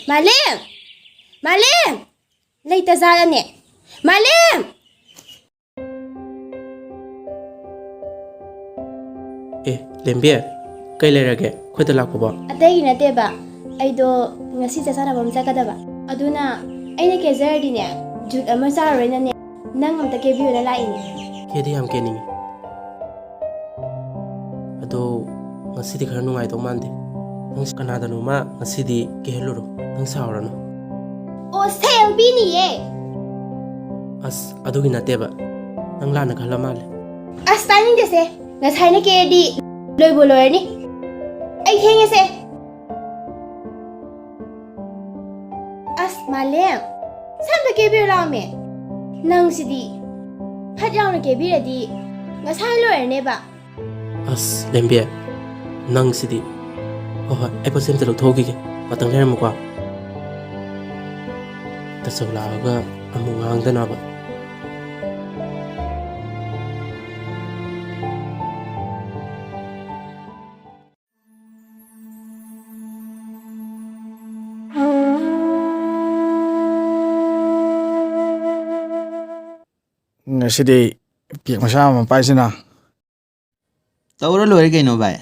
Malem! Malem! Leita zarane. Malem! Lembe, kay lerage, khwada lakpo ba? Atay na teba. Ay do ngasi sa sana bam sakadaba. Aduna ay na kezerdi ne. Jut ama saro na ne. Nang am ta kebiyo na lain. Kedi am kening. Ado ngasidi khara nungai to mande. Nang kanada no ma ngasidi keheluro. Nang saurano. O selbi ni ye. As adugi nateba. Nang lana khala male. As taning dese. Ngasay na kedi loy boloy ni. Ay henge se. As Malem. Sam ta kebiyo la me. Nang sidi. Hat yaw na kebiyo di. Ngasay loy ne ba. As lembe, nang sidi. Oh, ay pasem telo thogi ke. Matang lera mo kwa. Tasawla ga amungang danaba. Ngasiday piyak masama paisina. Tauro lo kay no ba?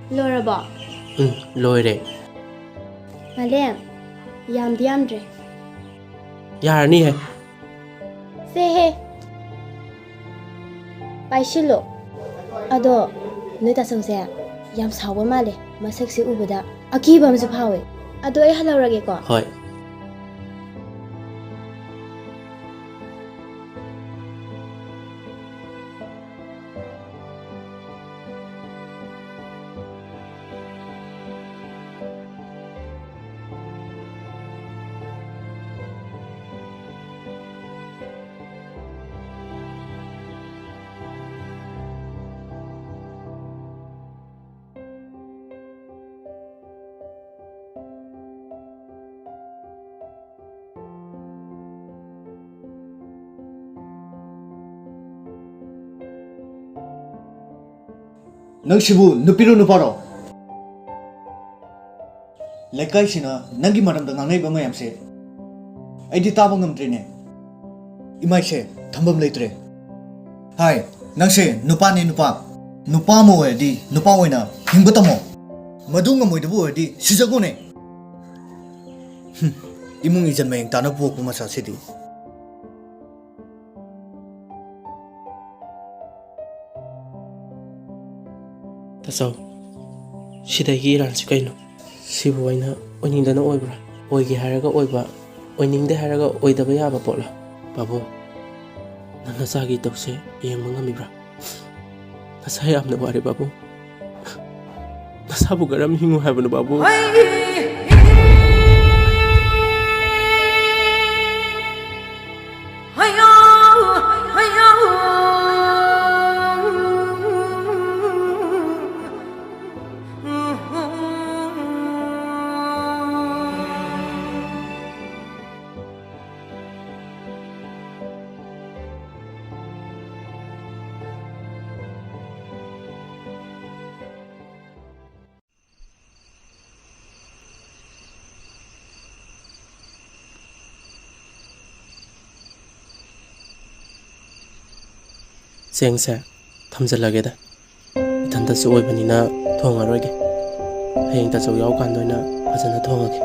Loraba. Loire. Malem. Yamdre. Yarni hai. Se he. Paishilo. Ado noita songse yam sawa male masak si ubada akiba amsu phawe. Ado ay halawrage ko. Hoi. Nang sibu nupiru nuparo. Lekai sina nangi maram da ngangai ba mayam se. Ai di taba ngamdrine. Imai se thambam leitre. Hai, nang se nupa ne nupa. Nupa mo di nupa oina hingba tamo. Madu ngamoi dabu di sijago ne. Imung ijan mayang tana buok masa sidi. Tasau, sidagi iran si kaino. Sibu aina oiningdana oibra. Oigi haraga oiba, oiningde haraga oidaba yaba potla. Babu, nang nasagi tawse yengma ngamibra. Nasa yamna wari babu. Nasabu garam hingu habano babu. Sengse thamjalageda ithanda su oibanina thongaroige hayeng ta chau yaw kan doina fajana thongage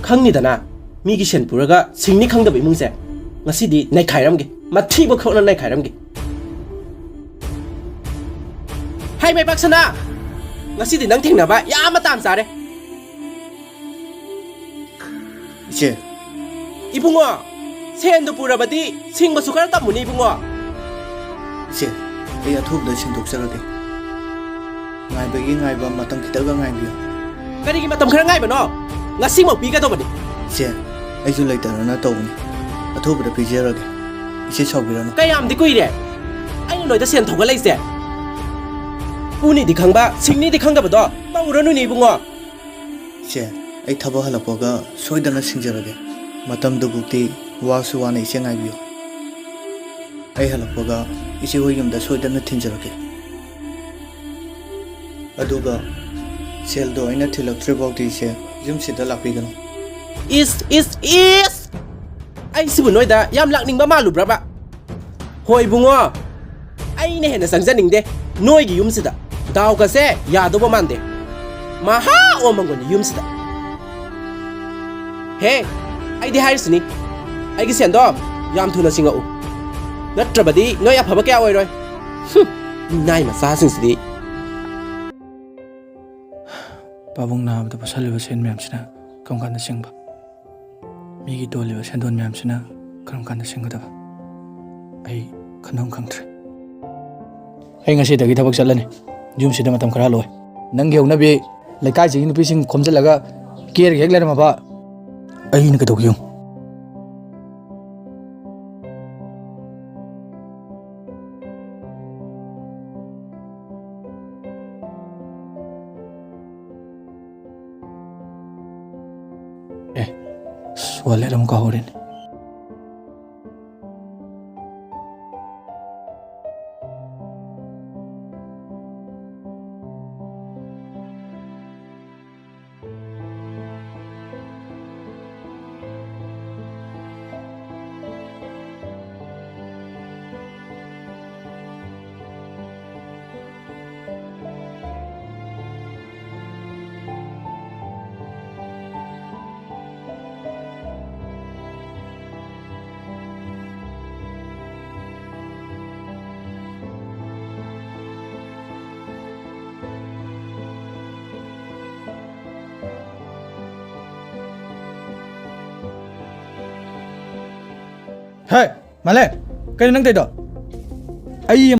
khangni migi sen puraga singni khangda bai mungse ngasidi nai khairamge mathi bo khona nai khairamge hai mai baksana ngasidi nang thingna ba ya ma tam sare Ise, ibungo sendu purabadi singba sukara tamuni ibungo ise, ai athuk da singdok sarage. Ngai bagi ngai ba matang kitaga ngai biyo. kari gi matam khara ngai bano ngasi mo piga do bani Ise, ai ju laitara na tawni. Athuk da pijerage. Ise chawbirano. kayam di kuire ai noi da sen thoga laise puni di khangba singni di khangda bado tawranu ni ibungo Ise, ai thaba halapoga soidana singjarage. Matam dubukti wasu wana ise ngai biyo. Ai halapoga ise hoyum da soidana thinjarage. Aduga seldo aina thilak trebauti ise yum sida lapigano. is ai sibu noida yam lakning ba malu braba hoi bungo ai ne hena sangjaning de noi gi yum sida daw ka se ya do ba mande ma ha o mangoni yum sida he ai di harisni ai gi sendo yam thuna singa u natrabadi noi afaba kya oi roi nai ma sa sing sidi Pabung na abda pasaliba sen miyam sina kam kanda singba. Migi doliba sendon miyam sina kam kanda singgadaba. Ai khanong khangtre. Ai ngasi dagi thabak chatlani. Jum sida matam khara loi. Nang geung na bi lekai jing nupi sing khomjalaga ker hek lerma ba. Ai ni kadok yung. Wala ram ka horin. Hey, Male, kaya nang tayo? Ay,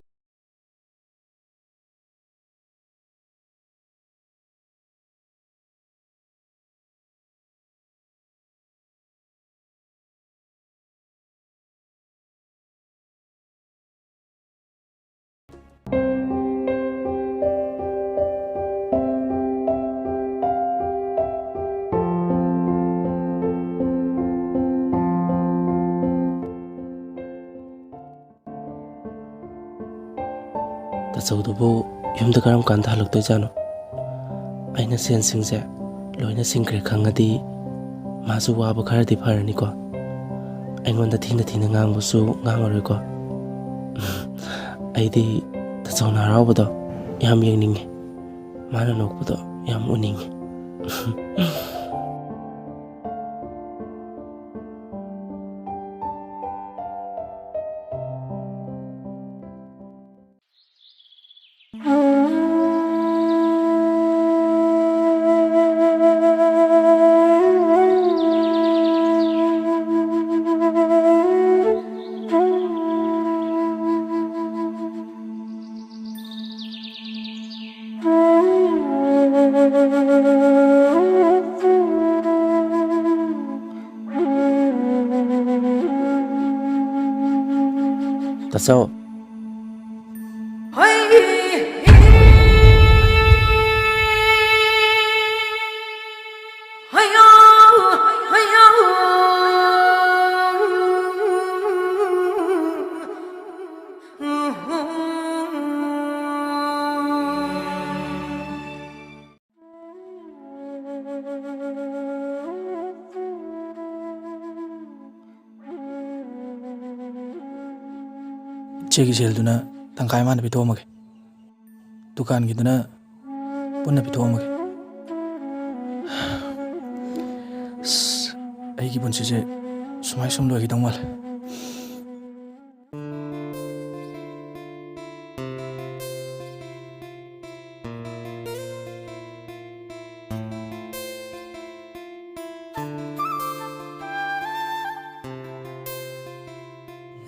Tachaudubu yumda karam kanta halukto jano. Aina sen singse loina singkre khangadi masu waba kharadi pharani ko. Aingonda thina thina ngangbusu ngangaroi ko. Aidi tachauna haraubudo yam yengninge. Mana nokbudo yam uninge. Tachau. chegi sel duna tangkai mana pito mage. Dukan gitu na punna pito mage. Aiki pun sije sumai sum lagi tang mal.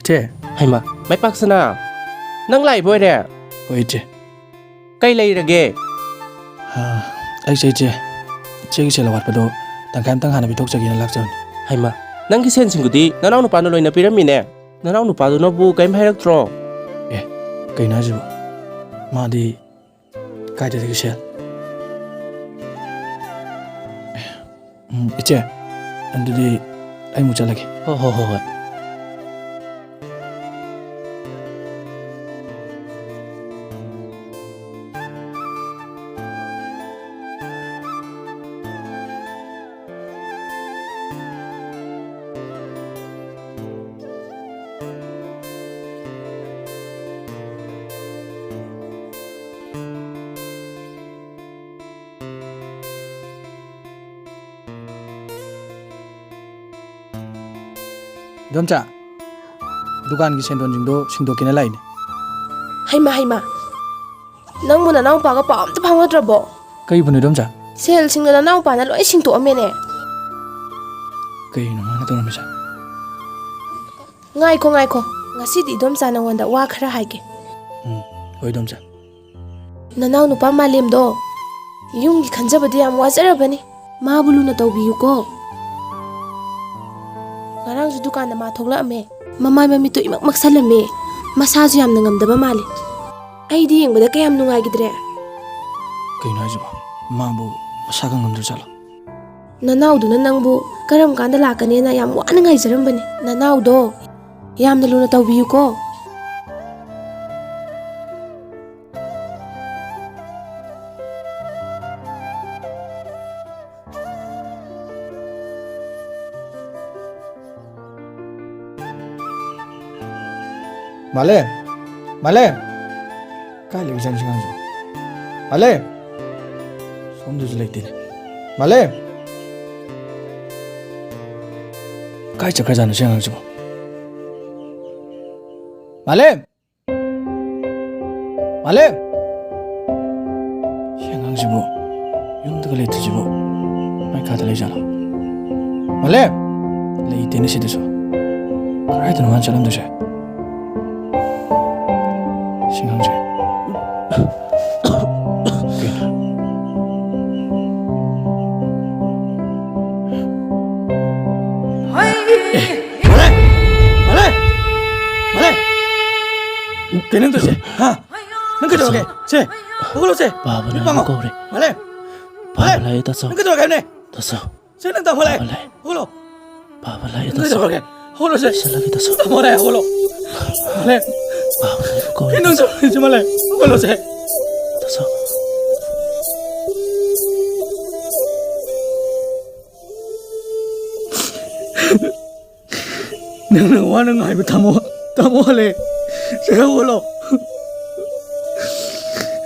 Che, Haima, mai paksana. Nang lai boy de. oi che. Kai lai rage. Ai che che. Chegi sel wat pado tangkai tang hana pitok chagi na lakjon. Haima, nang ki sen singudi nanau nu panu loina piramine. Nanau nu padu no bu kai phairak tro. Kai na jibo. Ma di kai de sel. Che, andu di ai mu chalagi. Ho ho ho. Domcha. Dukan ki sendon jingdo singdo kina lain. Haima. Nang muna nang paga pa amta phangadrabo. Kai bunu domcha. Sel singna nang pa na loi singto amene. Kai no mana to ramisa. Ngai ko. Ngasi di domsa nang wanda wa khara haike. Oi domcha. Nanau nupa malem do. Yung khanjabadi am wazarabani. Ma buluna tawbiyu ko. Ngarang su dukan na ma thogla ame. Mamay mamito imak maksalame. Masasu yam nangamdaba mali. Ay di yeng bada kayam nungay gidre. Kai na jibo. Ma bu masagang ngamdur chalo. Nanau do na nangbu karam kanda lakane na yam wana ngay zarambani. Nanau do. Yam naluna tawbiyu ko. Malem. Kai lagi jan singang jibo. Malem. Somdu jelek dine. Malem. Kai chakar janu singang jibo. Malem. Singang jibo. Yung daga letu jibo. Mai kada lay jala. Malem. Lay dine si deso. 그라이드는 완전한 듯이 신강제 Kailan to siya? Ha? Nang kadawag eh? Siya? Hulo siya? Baba na Ipang ako rin. Malem? Babalay taso. Nang kadawag eh? Taso. Siya nang tama malem? Babalay. Hulo? Babalay Nang taso. kadawag eh? Hulo siya? Isa lagi taso. Tama na hulo? Malem? Babalay ko rin. Kinang sabi siya malem? Hulo siya? Taso. Nang nangwa nang ay tamo hali. Siya hulo.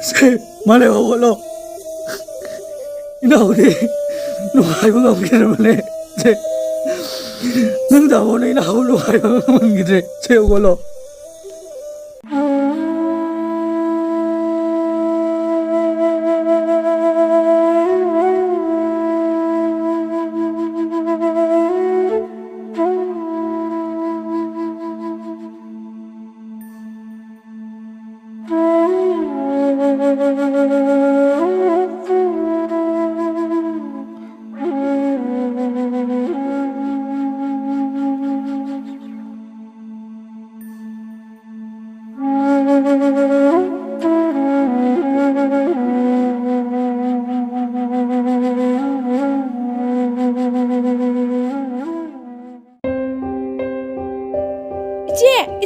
Siya malem hulo. Inaw di. Nung ay mo nga naman eh. Siya. Nang tamo na inaw nung ay mo naman gitri. Siya hulo.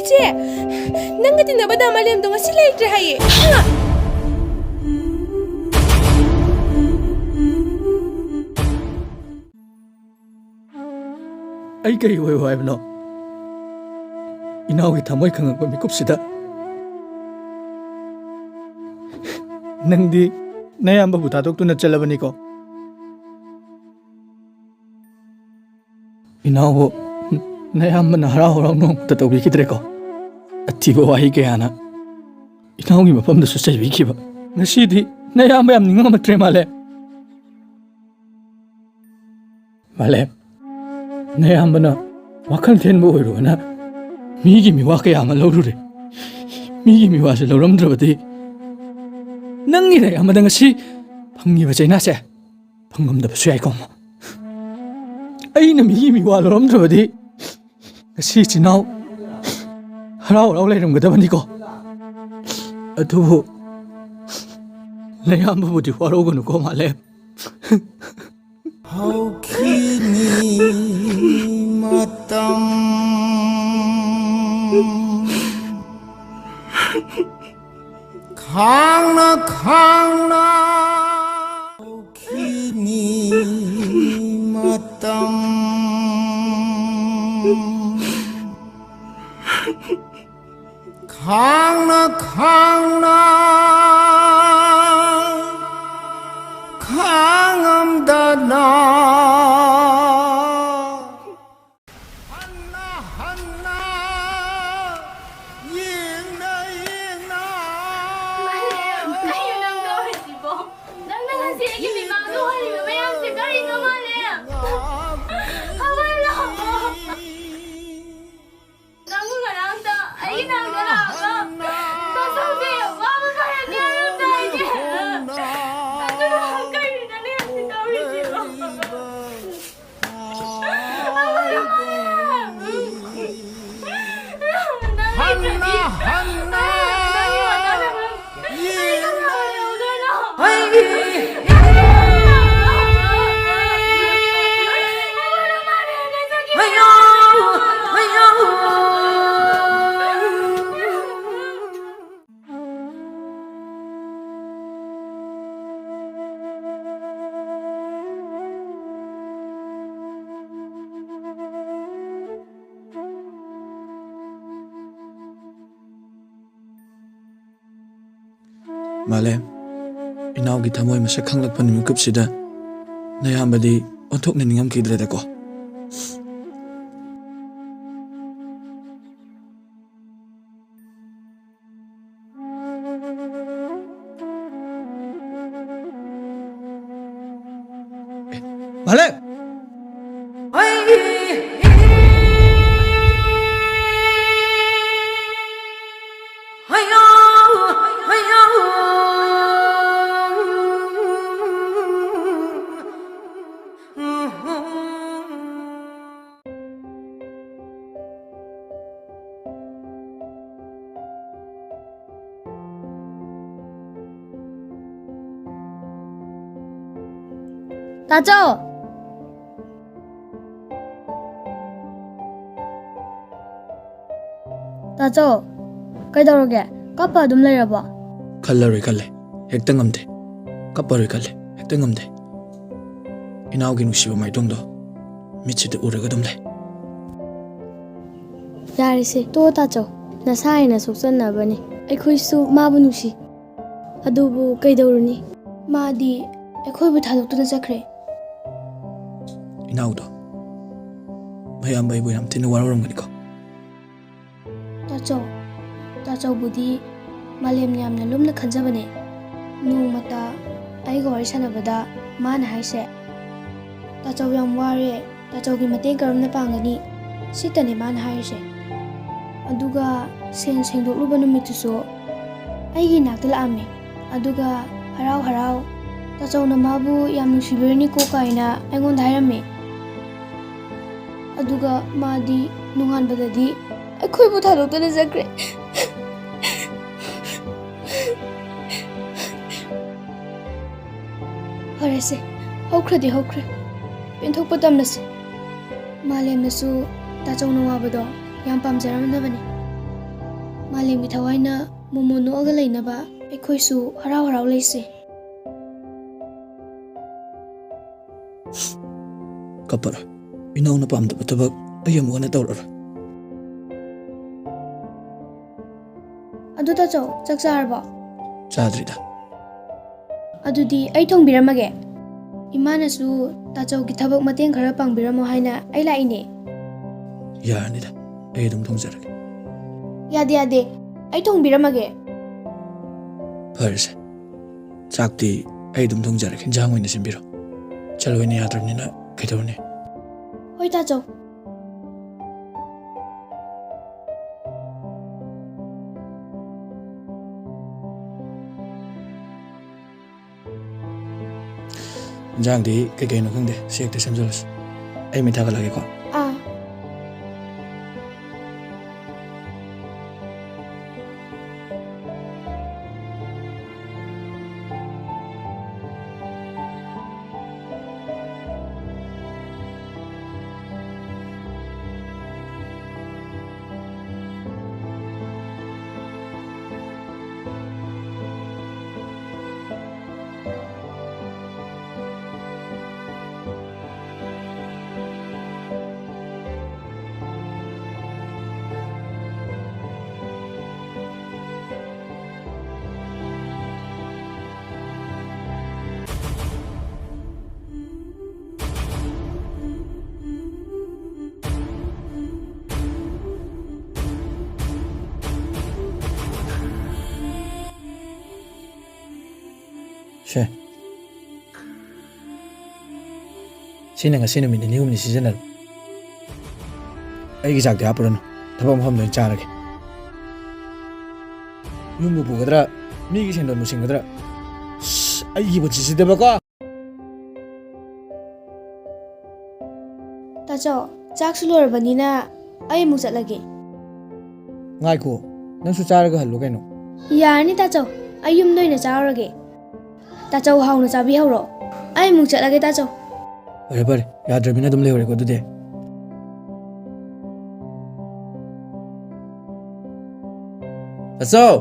이제 nang tinabada malem dong sila itre haye. Ay kay way no. Inaw itamoy kang pamikupsida. Nang di nayamba butatok tu na chalabani ko. Inaw nayamba na haraw nung tatawi kidre ko. At tiba wahi kaya na. Inaw gi mapam da susay wiki ba. Ngasidi nayamba yam ninga matre male. Male. Nayamba na wakal ten mo oiro na. Migi miwa kaya ma lorure. Migi miwa sa loramdrabati. Nangi nayamba da ngasi pangi ba chayna se. Pangam da pasuyay ko mo. Ay na migi miwa loramdrabati. Ngasi chinaw. Haraw layramgadabani ko. Adubo nayamba budi waroganu ko male. Haukini matam Khangna Haukini matam Khangna Khangam dana Hanna Yingna Malem, kayo nang doon si Bo. Nang nangasi lagi may mga doon ni Mayang si Kari ka Malem. Hawala ko. Nangu nga lang ta. Ay nang dalaga. Kasabi, mama kaya niya yung tayo. Ano lang kayo na niya si Kari si Bo. Hawala ko. Hanna Malem, inaw gi tamoy masak khanglakpan mikupsida nayambadi onthok na ningam kidre da ko. Malem! 따져! 따져! 그이더러게 까빠 좀 내려봐. 칼라로이 칼레 핵등엄대 까빠로이 칼레 핵등엄대 이나오기 누시바 마이동도 미치드 우르가dom대 야리세 또 따져. 나사이나 속선나버니. ꯑꯩꯈꯣꯏꯁꯨ ꯃꯥꯕꯨ ꯅꯨꯡꯁꯤ. ꯑꯗꯨꯕꯨ ꯀꯩꯗꯧꯔꯨꯅꯤ? ꯃꯥꯗꯤ ꯑꯩꯈꯣꯏꯕꯨ ꯊꯥꯗꯣꯛꯇꯨꯅ ꯆꯠꯈ꯭ꯔꯦ. 이나오도 ꯃꯌꯥꯝꯕ ꯑꯩꯕꯨ ꯌꯥꯝ ꯊꯤꯅ ꯋꯥꯔꯧꯔꯝꯒꯅꯤꯀꯣ. ꯇꯥꯆꯧꯕꯨꯗꯤ ꯃꯥꯂꯦꯝ ꯌꯥꯝꯅ ꯂꯨꯝꯅ ꯈꯟꯖꯕꯅꯦ. ꯅꯣꯡꯃꯇ ꯑꯩꯒ ꯋꯥꯔꯤ ꯁꯥꯟꯅꯕꯗ ꯃꯥꯅ ꯍꯥꯏꯁꯦ, ꯇꯥꯆꯧ ꯌꯥꯝ ꯋꯥꯔꯦ, ꯇꯥꯆꯧꯒꯤ ꯃꯇꯦꯡ ꯀꯔꯝꯅ ꯄꯥꯡꯒꯅꯤ? ꯁꯤꯇꯅꯦ ꯃꯥꯅ ꯍꯥꯏꯔꯤꯁꯦ. ꯑꯗꯨꯒ ꯁꯦꯟ ꯁꯦꯡꯗꯣꯛꯂꯨꯕ ꯅꯨꯃꯤꯠꯇꯨꯁꯨ ꯑꯩꯒꯤ ꯅꯥꯛꯇ ꯂꯥꯛꯑꯝꯃꯦ. ꯑꯗꯨꯒ ꯍꯔꯥꯎ ꯇꯥꯆꯧꯅ ꯃꯥꯕꯨ ꯌꯥꯝ ꯅꯨꯡꯁꯤꯕꯤꯔꯅꯤꯀꯣ ꯀꯥꯏꯅ ꯑꯩꯉꯣꯟꯗ ꯍꯥꯏꯔꯝꯃꯦ. ꯑꯗꯨꯒ ꯃꯥꯗꯤ ꯅꯣꯡꯉꯥꯟꯕꯗꯗꯤ ꯑꯩꯈꯣꯏꯕꯨ ꯊꯥꯗꯣꯛꯇꯨꯅ ꯆꯠꯈ꯭ꯔꯦ. ꯐꯔꯦꯁꯦ, ꯍꯧꯈ꯭ꯔꯗꯤ ꯍꯧꯈ꯭ꯔꯦ. ꯄꯦꯟꯊꯣꯛꯄ ꯇꯝꯂꯁꯦ. ꯃꯥꯂꯦꯝꯅꯁꯨ ꯇꯥꯆꯧꯅ ꯋꯥꯕꯗꯣ ꯌꯥꯝ ꯄꯥꯝꯖꯔꯝꯗꯕꯅꯤ. ꯃꯥꯂꯦꯝꯒꯤ ꯊꯋꯥꯏꯅ ꯃꯣꯃꯣ ꯅꯣꯛꯑꯒ ꯂꯩꯅꯕ ꯑꯩꯈꯣꯏꯁꯨ ꯍꯔꯥꯎ ꯂꯩꯁꯦ. ꯀꯞꯄꯔꯣꯏ. ꯏꯅꯥꯎꯅ ꯄꯥꯝꯗꯕ ꯊꯕꯛ ꯑꯩ ꯑꯃꯨꯛ ꯍꯟꯅ ꯇꯧꯔꯔꯣꯏ. ꯑꯗꯨ ꯇꯥꯆꯧ, ꯆꯥꯛ ꯆꯥꯔꯕꯣ? ꯆꯥꯗ꯭ꯔꯤꯗ. ꯑꯗꯨꯗꯤ ꯑꯩ ꯊꯣꯡꯕꯤꯔꯝꯃꯒꯦ. ꯏꯃꯥꯅꯁꯨ ꯇꯥꯆꯧꯒꯤ ꯊꯕꯛ ꯃꯇꯦꯡ ꯈꯔ ꯄꯥꯡꯕꯤꯔꯝꯃꯣ ꯍꯥꯏꯅ ꯑꯩ ꯂꯥꯛꯏꯅꯦ. ꯌꯥꯔꯅꯤꯗ. ꯑꯩ ꯑꯗꯨꯝ ꯊꯣꯡꯖꯔꯒꯦ. ꯌꯥꯗꯦ. ꯑꯩ ꯊꯣꯡꯕꯤꯔꯝꯃꯒꯦ. ꯐꯔꯦꯁꯦ. ꯆꯥꯛꯇꯤ ꯑꯩ ꯑꯗꯨꯝ ꯊꯣꯡꯖꯔꯒꯦ. ꯏꯟꯖꯥꯡ ꯑꯣꯏꯅ ꯁꯤꯟꯕꯤꯔꯣ. ꯆꯠꯂꯣꯏꯅ ꯌꯥꯗ꯭ꯔꯕꯅꯤꯅ ꯀꯩꯗꯧꯔꯨꯅꯤ? ꯍꯣꯏ ꯇꯥꯆꯧ. ꯏꯟꯖꯥꯡꯗꯤ ꯀꯩꯀꯩꯅꯣ ꯈꯪꯗꯦ. ꯁꯤ ꯍꯦꯛꯇ ꯁꯦꯝꯖꯤꯜꯂꯁꯤ. ꯑꯩ ꯃꯩ ꯊꯥꯒꯠꯂꯒꯦꯀꯣ. ꯁꯦ. ꯁꯤꯅ ꯉꯁꯤ ꯅꯨꯃꯤꯠ 2-3 ꯁꯤꯖꯤꯟꯅꯔꯣ. ꯑꯩꯒꯤ ꯆꯥꯛꯇꯤ ꯍꯥꯞꯄꯨꯔꯅꯨ. ꯊꯕꯛ ꯃꯐꯝꯗ ꯑꯣꯏꯅ ꯆꯥꯔꯒꯦ. ꯌꯨꯝꯕꯨ ꯄꯨꯒꯗ꯭ꯔꯥ? ꯃꯤꯒꯤ ꯁꯦꯟꯗꯣꯟꯕꯨ ꯁꯤꯡꯒꯗ꯭ꯔꯥ? ꯑꯩꯒꯤ ꯄꯨꯟꯁꯤꯁꯤꯗꯕꯀꯣ. ꯇꯥꯆꯧ, ꯆꯥꯛꯁꯨ ꯂꯣꯏꯔꯕꯅꯤꯅ ꯑꯩ ꯑꯃꯨꯛ ꯆꯠꯂꯒꯦ. ꯉꯥꯏꯈꯣ. ꯅꯪꯁꯨ ꯆꯥꯔꯒ ꯍꯜꯂꯣ ꯀꯩꯅꯣ. ꯌꯥꯔꯅꯤ ꯇꯥꯆꯧ. ꯑꯩ ꯌꯨꯝꯗ ꯑꯣꯏꯅ ꯆꯥꯔꯨꯔꯒꯦ. ꯇꯥꯆꯧ ꯍꯥꯎꯅ ꯆꯥꯕꯤꯍꯧꯔꯣ. ꯑꯩ ꯑꯃꯨꯛ ꯆꯠꯂꯒꯦ ꯇꯥꯆꯧ. ꯐꯔꯦ. ꯌꯥꯗ꯭ꯔꯕꯅꯤꯅ ꯑꯗꯨꯝ ꯂꯩꯍꯧꯔꯦꯀꯣ ꯑꯗꯨꯗꯤ. ꯇꯥꯆꯧ!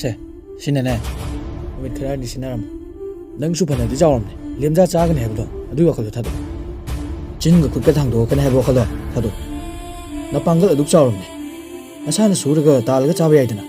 ꯁꯦ. ꯁꯤꯅꯅꯦ. ꯅꯨꯃꯤꯠ ꯈꯔꯗꯤ ꯁꯤꯟꯅꯔꯝꯃꯣ. ꯅꯪꯁꯨ ꯐꯅꯗꯤ ꯆꯥꯎꯔꯝꯅꯦ. ꯂꯦꯝꯖꯥ ꯆꯥꯒꯅꯤ ꯍꯥꯏꯕꯗꯣ ꯑꯗꯨꯒꯤ ꯋꯥꯈꯜꯗꯣ ꯊꯥꯗꯣꯛ. ꯆꯤꯟꯒ ꯈꯨꯠꯀ ꯊꯥꯡꯗꯣꯛꯀꯅꯤ ꯍꯥꯏꯕ ꯋꯥꯈꯜꯗꯣ ꯊꯥꯗꯣꯛ. ꯅꯄꯥꯡꯒꯜ ꯑꯗꯨꯛ ꯆꯥꯎꯔꯝꯅꯦ. ꯅꯁꯥꯅ ꯁꯨꯔꯒ ꯇꯥꯜꯂꯒ ꯆꯥꯕ ꯌꯥꯏꯗꯅ.